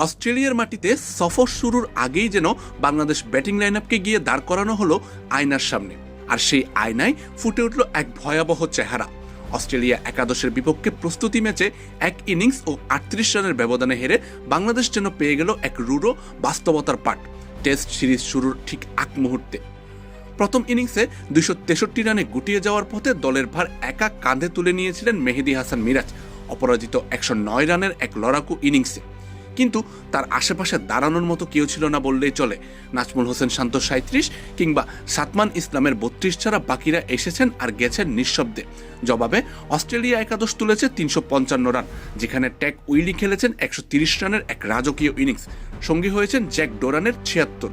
অস্ট্রেলিয়ার মাটিতে সফর শুরুর আগেই যেন বাংলাদেশ ব্যাটিং লাইনআপকে গিয়ে দাঁড় করানো হলো আয়নার সামনে, আর সেই আয়নায় ফুটে উঠল এক ভয়াবহ চেহারা। অস্ট্রেলিয়া একাদশের বিপক্ষে প্রস্তুতি ম্যাচে এক ইনিংস ও ৩৮ রানের ব্যবধানে হেরে বাংলাদেশ যেন পেয়ে গেল এক রূঢ় বাস্তবতার পাঠ টেস্ট সিরিজ শুরুর ঠিক আগ মুহূর্তে। প্রথম ইনিংসে ২৬৩ রানে গুটিয়ে যাওয়ার পথে দলের ভার একা কাঁধে তুলে নিয়েছিলেন মেহেদী হাসান মিরাজ অপরাজিত ১০৯ রানের এক লড়াকু ইনিংসে। কিন্তু তার আশেপাশে দাঁড়ানোর মতো কেউ ছিল না বললেই চলে। নাজমুল হোসেন শান্ত ৩৭ কিংবা সাতমান ইসলামের ৩২ ছাড়া বাকিরা এসেছেন আর গেছেন নিঃশব্দে। জবাবে অস্ট্রেলিয়া একাদশ তুলেছে ৩৫৫ রান, যেখানে ট্যাক উইলি খেলেছেন ১৩০ রানের এক রাজকীয় ইনিংস, সঙ্গী হয়েছেন জ্যাক ডোরানের ৭৬।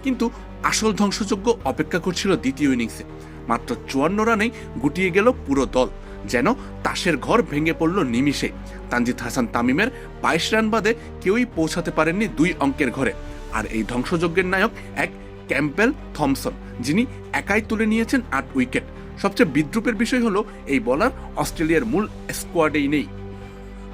কিন্তু আসল ধ্বংসযজ্ঞ অপেক্ষা করছিল দ্বিতীয় ইনিংসে। মাত্র ৫৪ রানেই গুটিয়ে গেল পুরো দল, যেন তাসের ঘর ভেঙে পড়ল নিমিষে। তানজিদ হাসান তামিমের ২২ রান বাদে কেউই পৌঁছাতে পারেননি ২ অঙ্কের ঘরে। আর এই ধ্বংসযজ্ঞের নায়ক এক ক্যাম্পবেল থমসন, যিনি একাই তুলে নিয়েছেন ৮ উইকেট। সবচেয়ে বিদ্রুপের বিষয় হলো এই বোলার অস্ট্রেলিয়ার মূল স্কোয়াডেই নেই।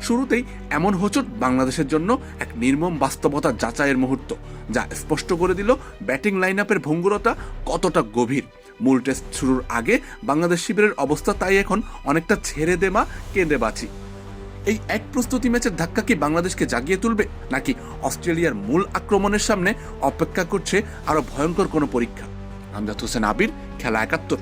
শুরুতেই এমন হোঁচট বাংলাদেশের জন্য এক নির্মম বাস্তবতা যাচাইয়ের মুহূর্ত, যা স্পষ্ট করে দিল ব্যাটিং লাইনআপের ভঙ্গুরতা কতটা গভীর। মূল টেস্ট শুরুর আগে বাংলাদেশ শিবিরের অবস্থা তাই এখন অনেকটা ছেড়ে দে মা কেঁদে বাঁচি। এই এক প্রস্তুতি ম্যাচের ধাক্কা কি বাংলাদেশকে জাগিয়ে তুলবে, নাকি অস্ট্রেলিয়ার মূল আক্রমণের সামনে অপেক্ষা করছে আরো ভয়ঙ্কর কোনো পরীক্ষা? আমজাদ হোসেন আবির, খেলা ৭১।